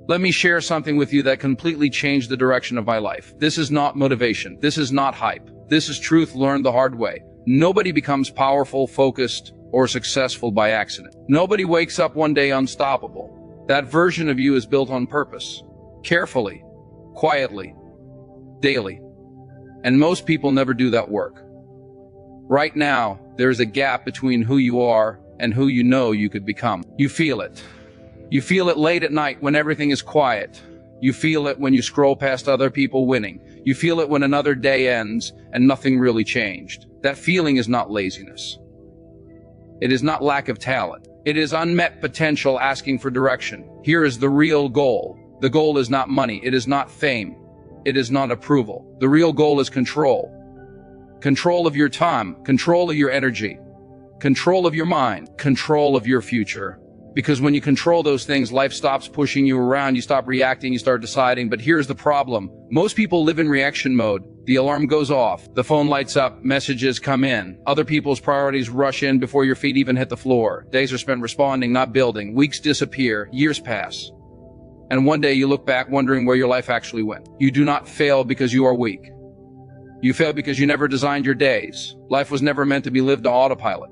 Let me share something with you that completely changed the direction of my life. This is not motivation. This is not hype. This is truth learned the hard way. Nobody becomes powerful, focused, or successful by accident. Nobody wakes up one day unstoppable. That version of you is built on purpose, carefully, quietly, daily. And most people never do that work. Right now, there's a gap between who you are and who you know you could become. You feel it. You feel it late at night when everything is quiet. You feel it when you scroll past other people winning. You feel it when another day ends and nothing really changed. That feeling is not laziness. It is not lack of talent. It is unmet potential asking for direction. Here is the real goal. The goal is not money. It is not fame. It is not approval. The real goal is control. Control of your time, control of your energy, control of your mind, control of your future. Because when you control those things, life stops pushing you around, you stop reacting, you start deciding. But here's the problem. Most people live in reaction mode. The alarm goes off, the phone lights up, messages come in, other people's priorities rush in before your feet even hit the floor. Days are spent responding, not building. Weeks disappear, years pass. And one day you look back wondering where your life actually went. You do not fail because you are weak. You fail because you never designed your days. Life was never meant to be lived on autopilot.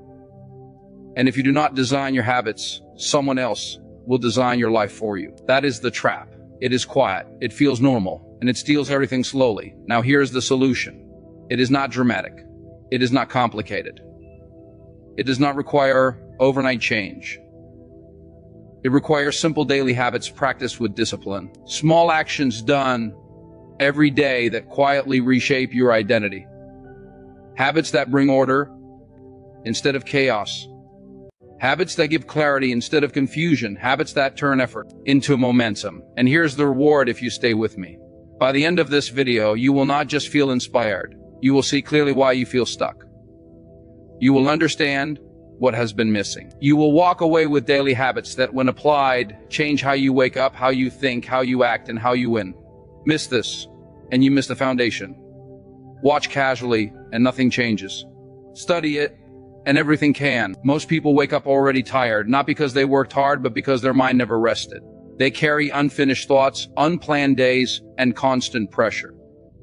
And if you do not design your habits, someone else will design your life for you. That is the trap. It is quiet, it feels normal, and it steals everything slowly. Now here's the solution. It is not dramatic. It is not complicated. It does not require overnight change. It requires simple daily habits practiced with discipline. Small actions done every day that quietly reshape your identity. Habits that bring order instead of chaos. Habits that give clarity instead of confusion. Habits that turn effort into momentum. And here's the reward if you stay with me. By the end of this video, you will not just feel inspired. You will see clearly why you feel stuck. You will understand what has been missing. You will walk away with daily habits that, when applied, change how you wake up, how you think, how you act, and how you win. Miss this, and you miss the foundation. Watch casually, and nothing changes. Study it, and everything can. Most people wake up already tired, not because they worked hard, but because their mind never rested. They carry unfinished thoughts, unplanned days, and constant pressure.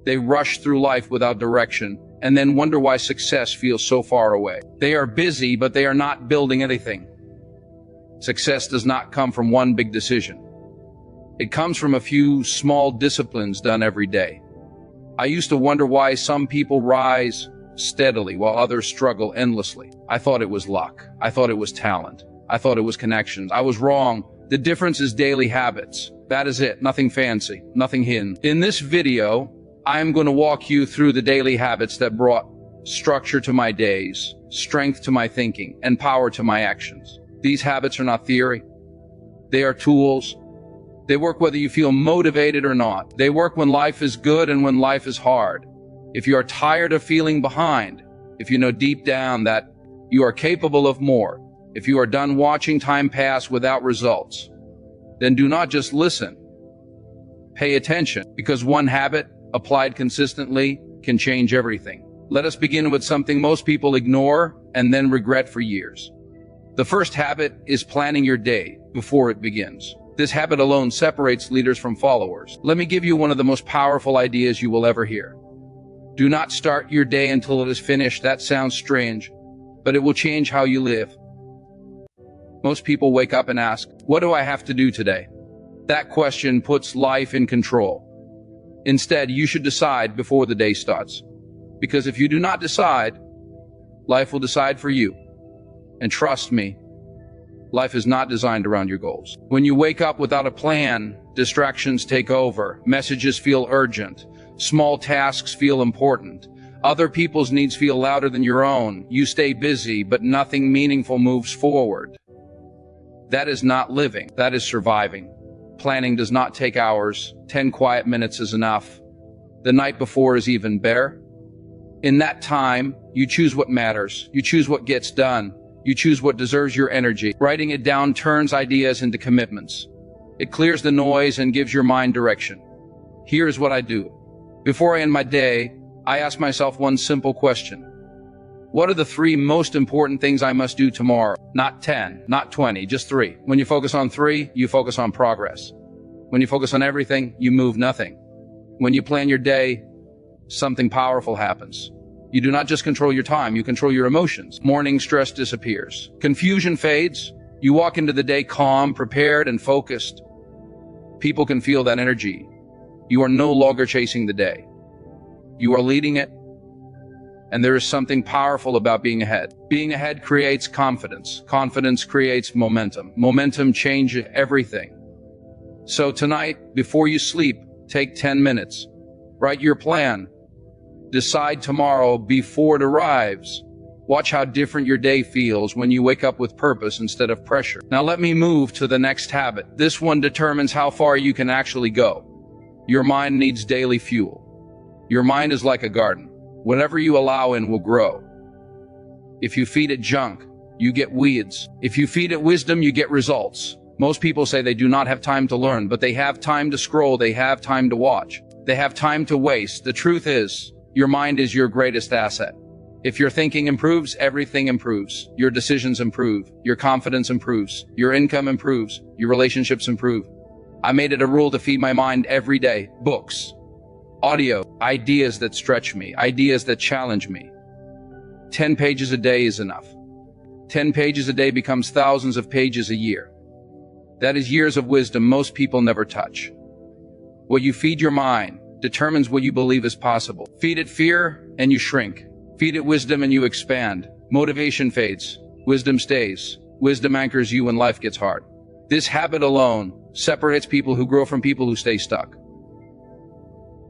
They rush through life without direction, and then wonder why success feels so far away. They are busy, but they are not building anything. Success does not come from one big decision. It comes from a few small disciplines done every day. I used to wonder why some people rise steadily while others struggle endlessly. I thought it was luck. I thought it was talent. I thought it was connections. I was wrong. The difference is daily habits. That is it. Nothing fancy, nothing hidden. In this video, I am going to walk you through the daily habits that brought structure to my days, strength to my thinking, and power to my actions. These habits are not theory. They are tools. They work whether you feel motivated or not. They work when life is good and when life is hard. If you are tired of feeling behind, if you know deep down that you are capable of more, if you are done watching time pass without results, then do not just listen. Pay attention, because one habit applied consistently can change everything. Let us begin with something most people ignore and then regret for years. The first habit is planning your day before it begins. This habit alone separates leaders from followers. Let me give you one of the most powerful ideas you will ever hear. Do not start your day until it is finished. That sounds strange, but it will change how you live. Most people wake up and ask, what do I have to do today? That question puts life in control. Instead, you should decide before the day starts. Because if you do not decide, life will decide for you. And trust me, life is not designed around your goals. When you wake up without a plan, distractions take over, messages feel urgent, small tasks feel important, other people's needs feel louder than your own. You stay busy, but nothing meaningful moves forward. That is not living, that is surviving. Planning does not take hours. 10 quiet minutes is enough. The night before is even better. In that time, you choose what matters. You choose what gets done. You choose what deserves your energy. Writing it down turns ideas into commitments. It clears the noise and gives your mind direction. Here's what I do. Before I end my day, I ask myself one simple question. What are the 3 most important things I must do tomorrow? Not 10, not 20, just 3. When you focus on 3, you focus on progress. When you focus on everything, you move nothing. When you plan your day, something powerful happens. You do not just control your time, you control your emotions. Morning stress disappears. Confusion fades. You walk into the day calm, prepared, and focused. People can feel that energy. You are no longer chasing the day. You are leading it. And there is something powerful about being ahead. Being ahead creates confidence. Confidence creates momentum. Momentum changes everything. So tonight, before you sleep, take 10 minutes. Write your plan. Decide tomorrow before it arrives. Watch how different your day feels when you wake up with purpose instead of pressure. Now let me move to the next habit. This one determines how far you can actually go. Your mind needs daily fuel. Your mind is like a garden. Whatever you allow in will grow. If you feed it junk, you get weeds. If you feed it wisdom, you get results. Most people say they do not have time to learn, but they have time to scroll, they have time to watch. They have time to waste. The truth is, your mind is your greatest asset. If your thinking improves, everything improves. Your decisions improve. Your confidence improves. Your income improves. Your relationships improve. I made it a rule to feed my mind every day. Books, audio, ideas that stretch me, ideas that challenge me. 10 pages a day is enough. 10 pages a day becomes thousands of pages a year. That is years of wisdom most people never touch. What you feed your mind determines what you believe is possible. Feed it fear and you shrink. Feed it wisdom and you expand. Motivation fades. Wisdom stays. Wisdom anchors you when life gets hard. This habit alone separates people who grow from people who stay stuck.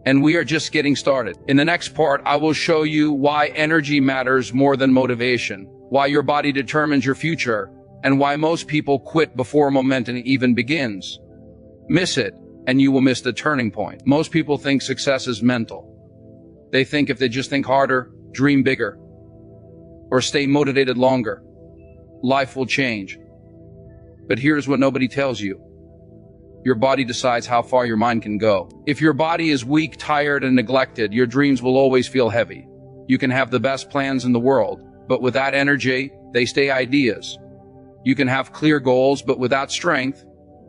And we are just getting started. In the next part, I will show you why energy matters more than motivation, why your body determines your future, and why most people quit before momentum even begins. Miss it, and you will miss the turning point. Most people think success is mental. They think if they just think harder, dream bigger, or stay motivated longer, life will change. But here's what nobody tells you. Your body decides how far your mind can go. If your body is weak, tired, and neglected, your dreams will always feel heavy. You can have the best plans in the world, but without energy, they stay ideas. You can have clear goals, but without strength,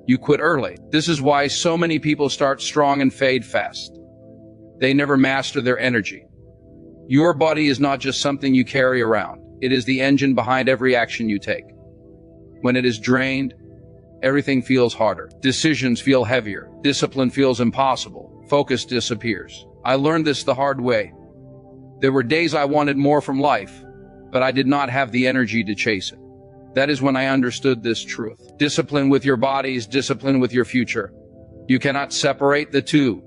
you quit early. This is why so many people start strong and fade fast. They never master their energy. Your body is not just something you carry around. It is the engine behind every action you take. When it is drained, everything feels harder. Decisions feel heavier. Discipline feels impossible. Focus disappears. I learned this the hard way. There were days I wanted more from life, but I did not have the energy to chase it. That is when I understood this truth. Discipline with your body is discipline with your future. You cannot separate the two.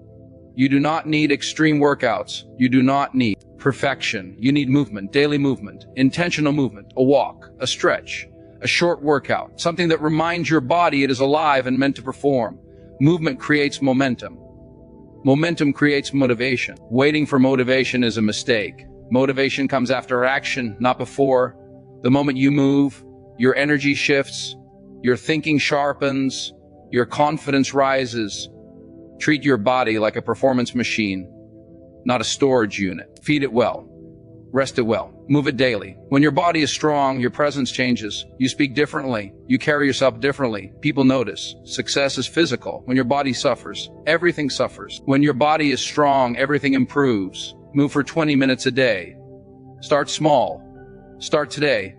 You do not need extreme workouts. You do not need perfection. You need movement, daily movement, intentional movement, a walk, a stretch, a short workout, something that reminds your body it is alive and meant to perform. Movement creates momentum. Momentum creates motivation. Waiting for motivation is a mistake. Motivation comes after action, not before. The moment you move, your energy shifts, your thinking sharpens, your confidence rises. Treat your body like a performance machine, not a storage unit. Feed it well. Rest it well. Move it daily. When your body is strong, your presence changes. You speak differently. You carry yourself differently. People notice. Success is physical. When your body suffers, everything suffers. When your body is strong, everything improves. Move for 20 minutes a day. Start small. Start today.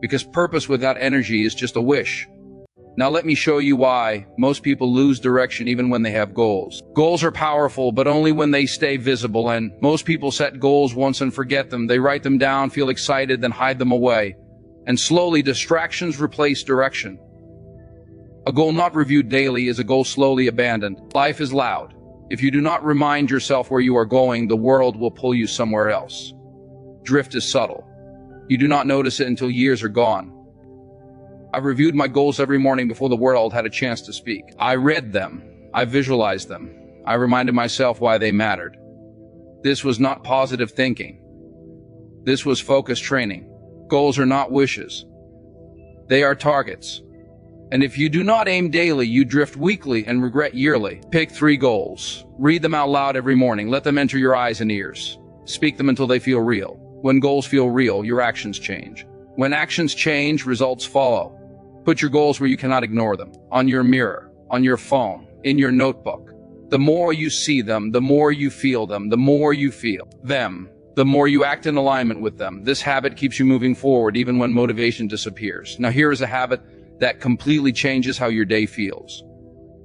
Because purpose without energy is just a wish. Now let me show you why most people lose direction even when they have goals. Goals are powerful, but only when they stay visible, and most people set goals once and forget them. They write them down, feel excited, then hide them away. And slowly distractions replace direction. A goal not reviewed daily is a goal slowly abandoned. Life is loud. If you do not remind yourself where you are going, the world will pull you somewhere else. Drift is subtle. You do not notice it until years are gone. I reviewed my goals every morning before the world had a chance to speak. I read them. I visualized them. I reminded myself why they mattered. This was not positive thinking. This was focused training. Goals are not wishes. They are targets. And if you do not aim daily, you drift weekly and regret yearly. Pick 3 goals. Read them out loud every morning. Let them enter your eyes and ears. Speak them until they feel real. When goals feel real, your actions change. When actions change, results follow. Put your goals where you cannot ignore them. On your mirror, on your phone, in your notebook. The more you see them, the more you feel them, the more you feel them, the more you act in alignment with them. This habit keeps you moving forward even when motivation disappears. Now here is a habit that completely changes how your day feels.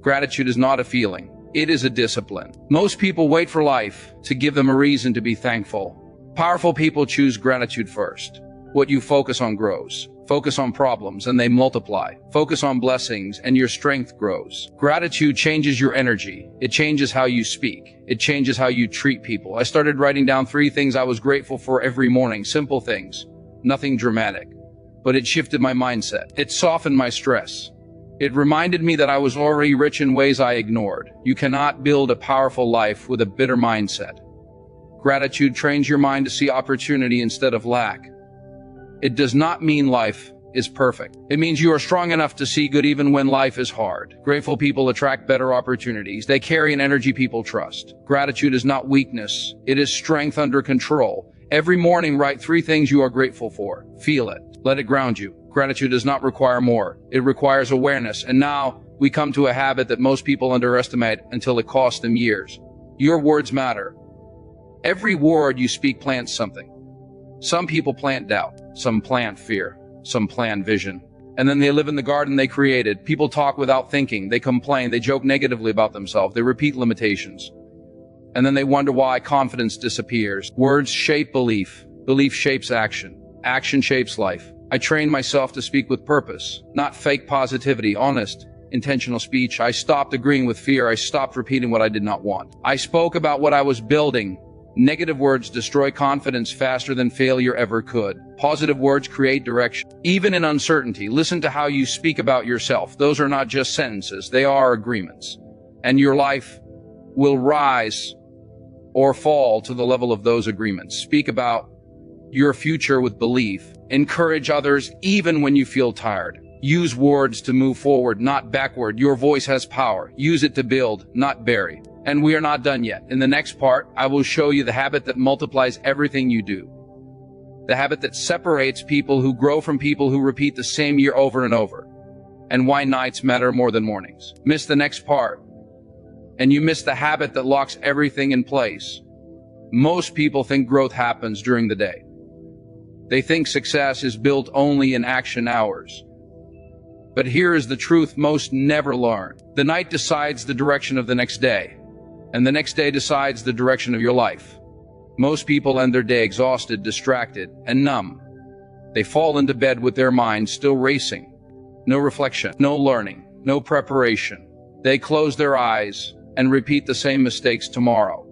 Gratitude is not a feeling. It is a discipline. Most people wait for life to give them a reason to be thankful. Powerful people choose gratitude first. What you focus on grows. Focus on problems and they multiply. Focus on blessings and your strength grows. Gratitude changes your energy. It changes how you speak. It changes how you treat people. I started writing down 3 things I was grateful for every morning. Simple things. Nothing dramatic. But it shifted my mindset. It softened my stress. It reminded me that I was already rich in ways I ignored. You cannot build a powerful life with a bitter mindset. Gratitude trains your mind to see opportunity instead of lack. It does not mean life is perfect. It means you are strong enough to see good even when life is hard. Grateful people attract better opportunities. They carry an energy people trust. Gratitude is not weakness. It is strength under control. Every morning, write 3 things you are grateful for. Feel it. Let it ground you. Gratitude does not require more. It requires awareness. And now we come to a habit that most people underestimate until it costs them years. Your words matter. Every word you speak plants something. Some people plant doubt, some plant fear, some plant vision. And then they live in the garden they created. People talk without thinking, they complain, they joke negatively about themselves, they repeat limitations. And then they wonder why confidence disappears. Words shape belief, belief shapes action, action shapes life. I trained myself to speak with purpose, not fake positivity, honest, intentional speech. I stopped agreeing with fear, I stopped repeating what I did not want. I spoke about what I was building. Negative words destroy confidence faster than failure ever could. Positive words create direction. Even in uncertainty, listen to how you speak about yourself. Those are not just sentences, they are agreements. And your life will rise or fall to the level of those agreements. Speak about your future with belief. Encourage others even when you feel tired. Use words to move forward, not backward. Your voice has power. Use it to build, not bury. And we are not done yet. In the next part, I will show you the habit that multiplies everything you do. The habit that separates people who grow from people who repeat the same year over and over. And why nights matter more than mornings. Miss the next part, and you miss the habit that locks everything in place. Most people think growth happens during the day. They think success is built only in action hours. But here is the truth most never learn. The night decides the direction of the next day. And the next day decides the direction of your life. Most people end their day exhausted, distracted, and numb. They fall into bed with their minds still racing. No reflection, no learning, no preparation. They close their eyes and repeat the same mistakes tomorrow.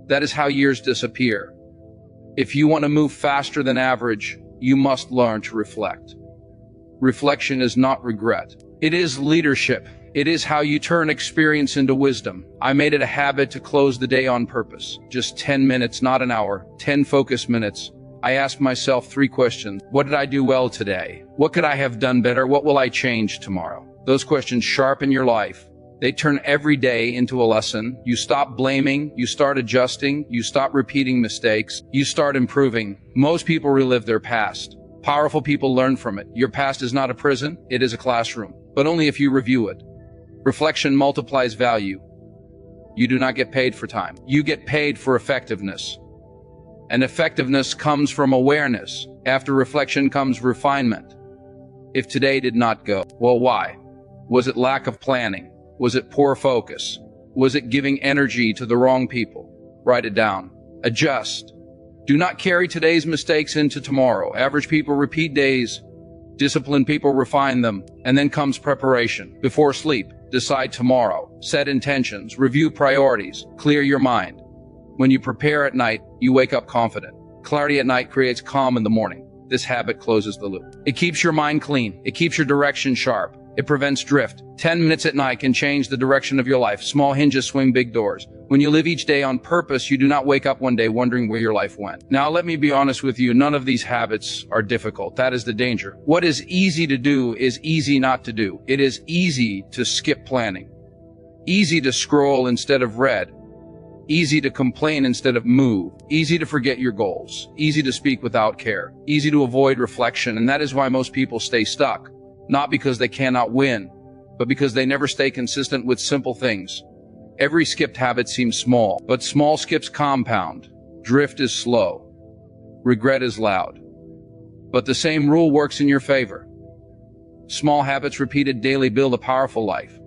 That is how years disappear. If you want to move faster than average, you must learn to reflect. Reflection is not regret. It is leadership. It is how you turn experience into wisdom. I made it a habit to close the day on purpose. Just 10 minutes, not an hour. 10 focus minutes. I asked myself 3 questions. What did I do well today? What could I have done better? What will I change tomorrow? Those questions sharpen your life. They turn every day into a lesson. You stop blaming. You start adjusting. You stop repeating mistakes. You start improving. Most people relive their past. Powerful people learn from it. Your past is not a prison. It is a classroom. But only if you review it. Reflection multiplies value. You do not get paid for time. You get paid for effectiveness. And effectiveness comes from awareness. After reflection comes refinement. If today did not go, well, why? Was it lack of planning? Was it poor focus? Was it giving energy to the wrong people? Write it down. Adjust. Do not carry today's mistakes into tomorrow. Average people repeat days. Disciplined people refine them. And then comes preparation. Before sleep, decide tomorrow. Set intentions. Review priorities. Clear your mind. When you prepare at night, you wake up confident. Clarity at night creates calm in the morning. This habit closes the loop. It keeps your mind clean. It keeps your direction sharp. It prevents drift. 10 minutes at night can change the direction of your life. Small hinges swing big doors. When you live each day on purpose, you do not wake up one day wondering where your life went. Now, let me be honest with you. None of these habits are difficult. That is the danger. What is easy to do is easy not to do. It is easy to skip planning. Easy to scroll instead of read. Easy to complain instead of move. Easy to forget your goals. Easy to speak without care. Easy to avoid reflection. And that is why most people stay stuck. Not because they cannot win, but because they never stay consistent with simple things. Every skipped habit seems small, but small skips compound. Drift is slow. Regret is loud. But the same rule works in your favor. Small habits repeated daily build a powerful life.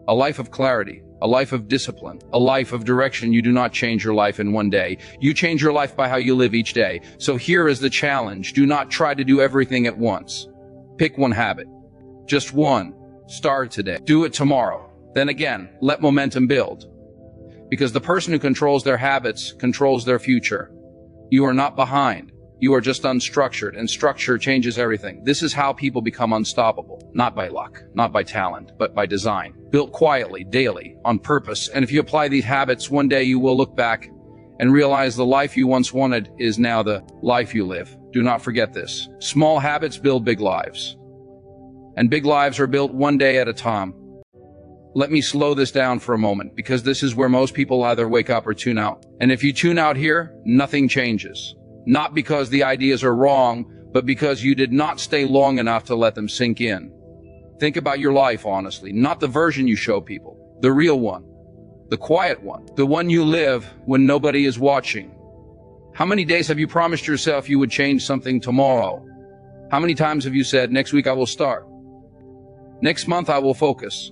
A life of clarity, a life of discipline, a life of direction. You do not change your life in one day. You change your life by how you live each day. So here is the challenge. Do not try to do everything at once. Pick one habit. Just one. Start today. Do it tomorrow. Then again, let momentum build. Because the person who controls their habits controls their future. You are not behind. You are just unstructured, and structure changes everything. This is how people become unstoppable. Not by luck, not by talent, but by design. Built quietly, daily, on purpose. And if you apply these habits, one day you will look back and realize the life you once wanted is now the life you live. Do not forget this. Small habits build big lives. And big lives are built one day at a time. Let me slow this down for a moment, because this is where most people either wake up or tune out. And if you tune out here, nothing changes. Not because the ideas are wrong, but because you did not stay long enough to let them sink in. Think about your life honestly, not the version you show people, the real one, the quiet one, the one you live when nobody is watching. How many days have you promised yourself you would change something tomorrow? How many times have you said, next week I will start? Next month I will focus.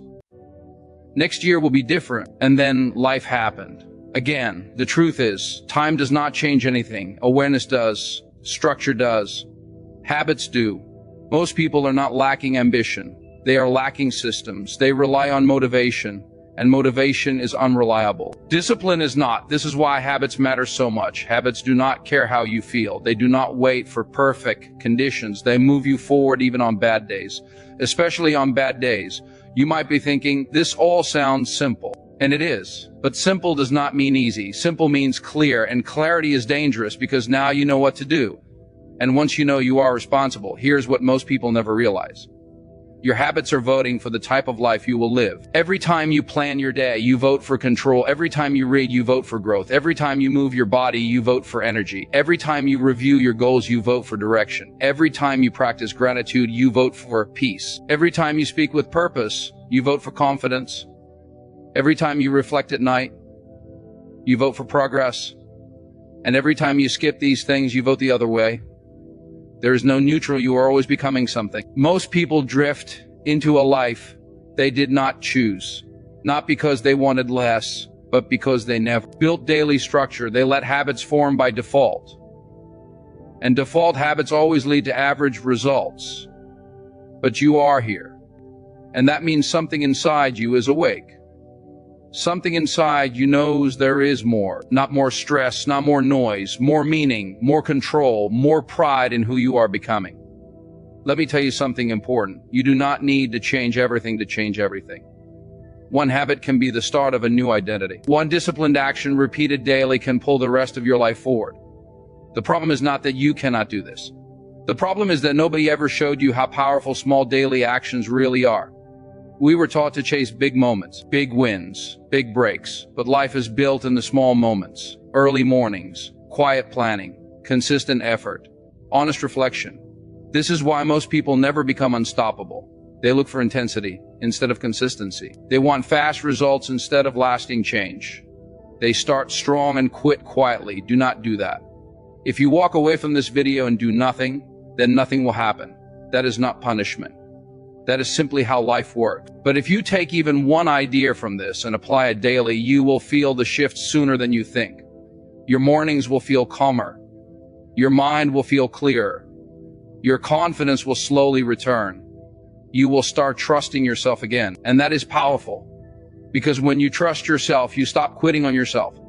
Next year will be different. And then life happened. Again, the truth is, time does not change anything. Awareness does. Structure does. Habits do. Most people are not lacking ambition. They are lacking systems. They rely on motivation, and motivation is unreliable. Discipline is not. This is why habits matter so much. Habits do not care how you feel. They do not wait for perfect conditions. They move you forward even on bad days. Especially on bad days. You might be thinking, this all sounds simple. And it is. But simple does not mean easy. Simple means clear, and clarity is dangerous because now you know what to do. And once you know you are responsible, here's what most people never realize. Your habits are voting for the type of life you will live. Every time you plan your day, you vote for control. Every time you read, you vote for growth. Every time you move your body, you vote for energy. Every time you review your goals, you vote for direction. Every time you practice gratitude, you vote for peace. Every time you speak with purpose, you vote for confidence. Every time you reflect at night, you vote for progress. And every time you skip these things, you vote the other way. There is no neutral. You are always becoming something. Most people drift into a life they did not choose, not because they wanted less, but because they never built daily structure. They let habits form by default. And default habits always lead to average results. But you are here. And that means something inside you is awake. Something inside you knows there is more. Not more stress, not more noise, more meaning, more control, more pride in who you are becoming. Let me tell you something important. You do not need to change everything to change everything. One habit can be the start of a new identity. One disciplined action repeated daily can pull the rest of your life forward. The problem is not that you cannot do this. The problem is that nobody ever showed you how powerful small daily actions really are. We were taught to chase big moments, big wins, big breaks, but life is built in the small moments. Early mornings, quiet planning, consistent effort, honest reflection. This is why most people never become unstoppable. They look for intensity instead of consistency. They want fast results instead of lasting change. They start strong and quit quietly. Do not do that. If you walk away from this video and do nothing, then nothing will happen. That is not punishment. That is simply how life works. But if you take even one idea from this and apply it daily, you will feel the shift sooner than you think. Your mornings will feel calmer. Your mind will feel clearer. Your confidence will slowly return. You will start trusting yourself again. And that is powerful. Because when you trust yourself, you stop quitting on yourself.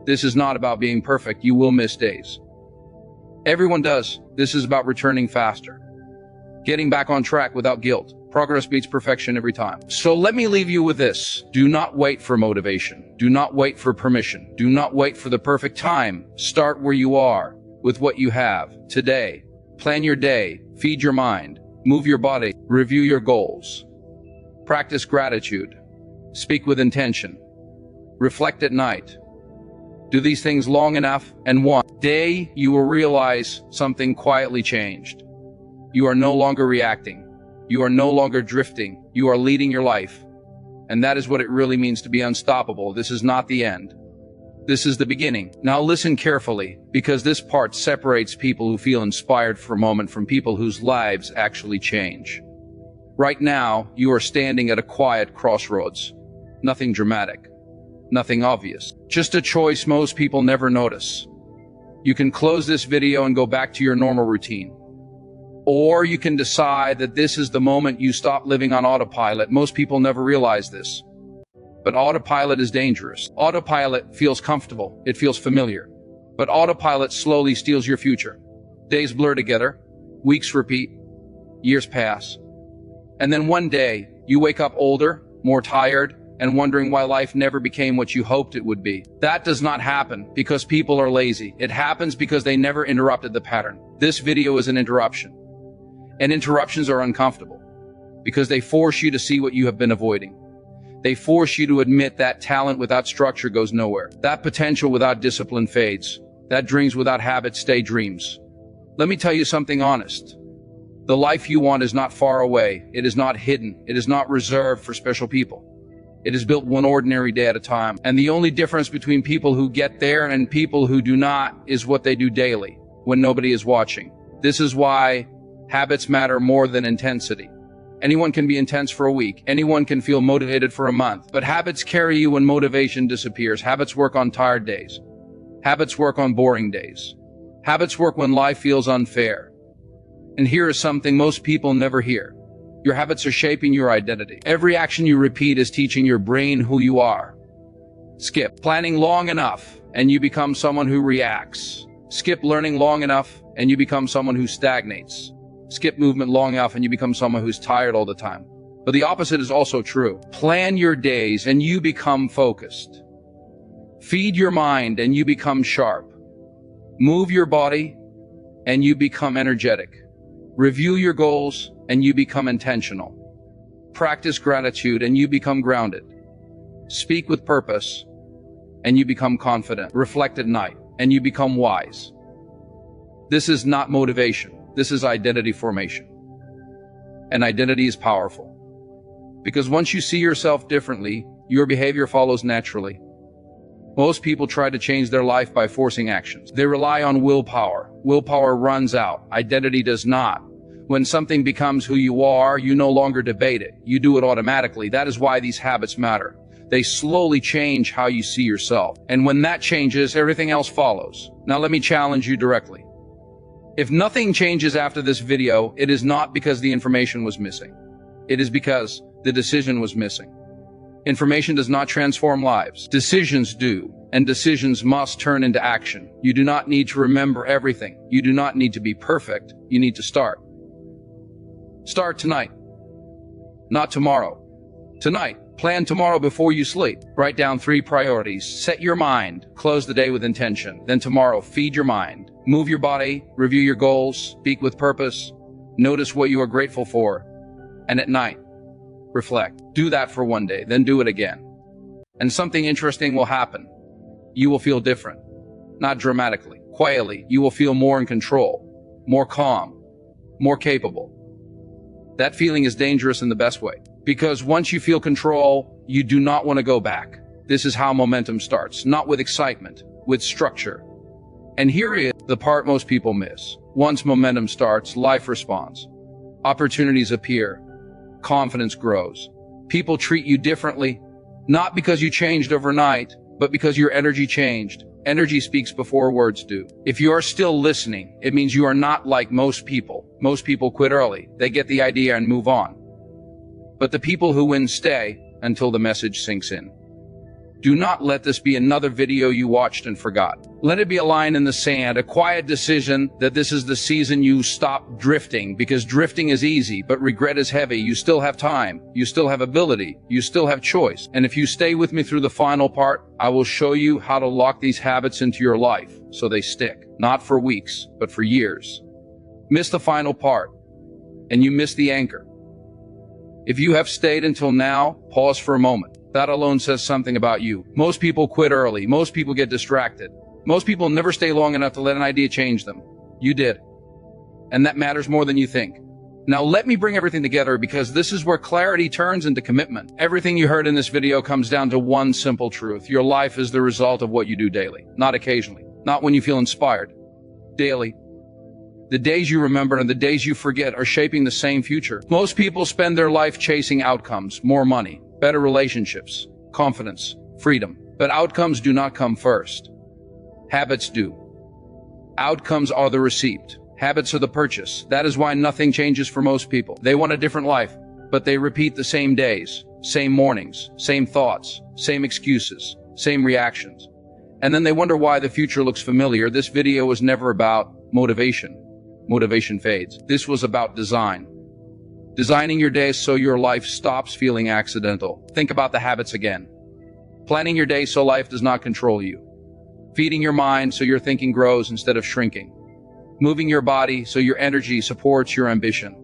This is not about being perfect. You will miss days. Everyone does. This is about returning faster. Getting back on track without guilt. Progress beats perfection every time. So let me leave you with this. Do not wait for motivation. Do not wait for permission. Do not wait for the perfect time. Start where you are, with what you have, today. Plan your day. Feed your mind. Move your body. Review your goals. Practice gratitude. Speak with intention. Reflect at night. Do these things long enough, and one day you will realize something quietly changed. You are no longer reacting. You are no longer drifting. You are leading your life. And that is what it really means to be unstoppable. This is not the end. This is the beginning. Now listen carefully, because this part separates people who feel inspired for a moment from people whose lives actually change. Right now, you are standing at a quiet crossroads. Nothing dramatic. Nothing obvious. Just a choice most people never notice. You can close this video and go back to your normal routine. Or you can decide that this is the moment you stop living on autopilot. Most people never realize this. But autopilot is dangerous. Autopilot feels comfortable. It feels familiar. But autopilot slowly steals your future. Days blur together. Weeks repeat. Years pass. And then one day, you wake up older, more tired, and wondering why life never became what you hoped it would be. That does not happen because people are lazy. It happens because they never interrupted the pattern. This video is an interruption. And interruptions are uncomfortable because they force you to see what you have been avoiding. They force you to admit that talent without structure goes nowhere. That potential without discipline fades. That dreams without habits stay dreams. Let me tell you something honest. The life you want is not far away. It is not hidden. It is not reserved for special people. It is built one ordinary day at a time. And the only difference between people who get there and people who do not is what they do daily, when nobody is watching. This is why habits matter more than intensity. Anyone can be intense for a week. Anyone can feel motivated for a month. But habits carry you when motivation disappears. Habits work on tired days. Habits work on boring days. Habits work when life feels unfair. And here is something most people never hear. Your habits are shaping your identity. Every action you repeat is teaching your brain who you are. Skip planning long enough, and you become someone who reacts. Skip learning long enough, and you become someone who stagnates. Skip movement long enough and you become someone who's tired all the time. But the opposite is also true. Plan your days and you become focused. Feed your mind and you become sharp. Move your body and you become energetic. Review your goals and you become intentional. Practice gratitude and you become grounded. Speak with purpose and you become confident. Reflect at night and you become wise. This is not motivation. This is identity formation. And identity is powerful. Because once you see yourself differently, your behavior follows naturally. Most people try to change their life by forcing actions. They rely on willpower. Willpower runs out. Identity does not. When something becomes who you are, you no longer debate it. You do it automatically. That is why these habits matter. They slowly change how you see yourself. And when that changes, everything else follows. Now let me challenge you directly. If nothing changes after this video, it is not because the information was missing. It is because the decision was missing. Information does not transform lives. Decisions do, and decisions must turn into action. You do not need to remember everything. You do not need to be perfect. You need to start. Start tonight. Not tomorrow. Tonight. Plan tomorrow before you sleep. Write down 3 priorities. Set your mind. Close the day with intention. Then tomorrow, feed your mind. Move your body. Review your goals. Speak with purpose. Notice what you are grateful for. And at night, reflect. Do that for one day, then do it again. And something interesting will happen. You will feel different. Not dramatically, quietly. You will feel more in control, more calm, more capable. That feeling is dangerous in the best way. Because once you feel control, you do not want to go back. This is how momentum starts, not with excitement, with structure. And here is the part most people miss. Once momentum starts, life responds. Opportunities appear. Confidence grows. People treat you differently, not because you changed overnight, but because your energy changed. Energy speaks before words do. If you are still listening, it means you are not like most people. Most people quit early. They get the idea and move on. But the people who win stay until the message sinks in. Do not let this be another video you watched and forgot. Let it be a line in the sand, a quiet decision that this is the season you stop drifting, because drifting is easy, but regret is heavy. You still have time. You still have ability. You still have choice. And if you stay with me through the final part, I will show you how to lock these habits into your life so they stick, not for weeks, but for years. Miss the final part, and you miss the anchor. If you have stayed until now, pause for a moment. That alone says something about you. Most people quit early. Most people get distracted. Most people never stay long enough to let an idea change them. You did. And that matters more than you think. Now let me bring everything together, because this is where clarity turns into commitment. Everything you heard in this video comes down to one simple truth. Your life is the result of what you do daily, not occasionally, not when you feel inspired. Daily. The days you remember and the days you forget are shaping the same future. Most people spend their life chasing outcomes, more money, better relationships, confidence, freedom. But outcomes do not come first. Habits do. Outcomes are the receipt. Habits are the purchase. That is why nothing changes for most people. They want a different life, but they repeat the same days, same mornings, same thoughts, same excuses, same reactions. And then they wonder why the future looks familiar. This video was never about motivation. Motivation fades. This was about design. Designing your day so your life stops feeling accidental. Think about the habits again. Planning your day so life does not control you. Feeding your mind so your thinking grows instead of shrinking. Moving your body so your energy supports your ambition.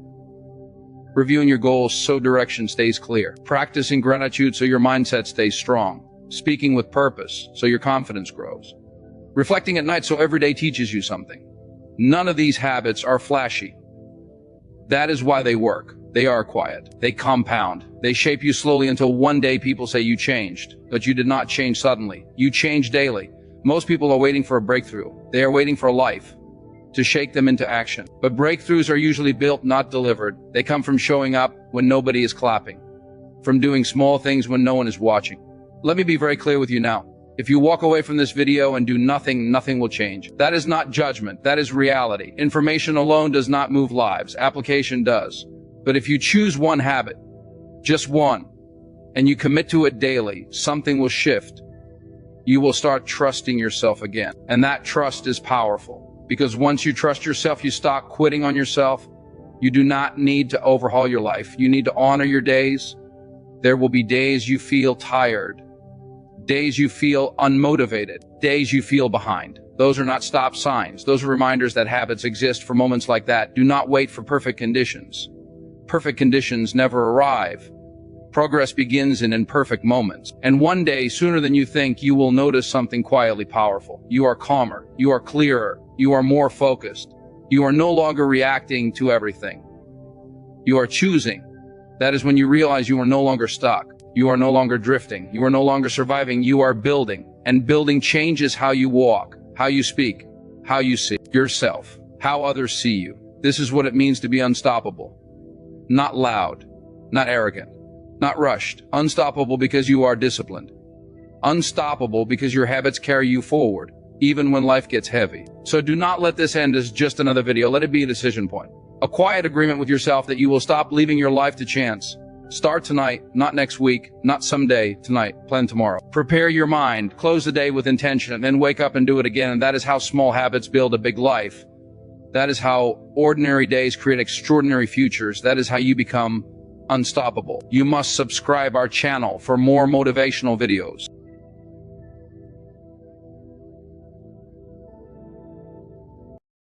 Reviewing your goals so direction stays clear. Practicing gratitude so your mindset stays strong. Speaking with purpose so your confidence grows. Reflecting at night so every day teaches you something. None of these habits are flashy. That is why they work. They are quiet. They compound. They shape you slowly until one day people say you changed. But you did not change suddenly. You change daily. Most people are waiting for a breakthrough. They are waiting for a life to shake them into action. But breakthroughs are usually built, not delivered. They come from showing up when nobody is clapping, from doing small things when no one is watching. Let me be very clear with you now. If you walk away from this video and do nothing, nothing will change. That is not judgment. That is reality. Information alone does not move lives. Application does. But if you choose one habit, just one, and you commit to it daily, something will shift. You will start trusting yourself again. And that trust is powerful. Because once you trust yourself, you stop quitting on yourself. You do not need to overhaul your life. You need to honor your days. There will be days you feel tired, days you feel unmotivated, days you feel behind. Those are not stop signs. Those are reminders that habits exist for moments like that. Do not wait for perfect conditions. Perfect conditions never arrive. Progress begins in imperfect moments. And one day, sooner than you think, you will notice something quietly powerful. You are calmer. You are clearer. You are more focused. You are no longer reacting to everything. You are choosing. That is when you realize you are no longer stuck. You are no longer drifting. You are no longer surviving. You are building. And building changes how you walk, how you speak, how you see yourself, how others see you. This is what it means to be unstoppable. Not loud, not arrogant, not rushed. Unstoppable because you are disciplined. Unstoppable because your habits carry you forward, even when life gets heavy. So do not let this end as just another video. Let it be a decision point. A quiet agreement with yourself that you will stop leaving your life to chance. Start tonight, not next week, not someday, tonight. Plan tomorrow. Prepare your mind, close the day with intention, and then wake up and do it again. And that is how small habits build a big life. That is how ordinary days create extraordinary futures. That is how you become unstoppable. You must subscribe our channel for more motivational videos.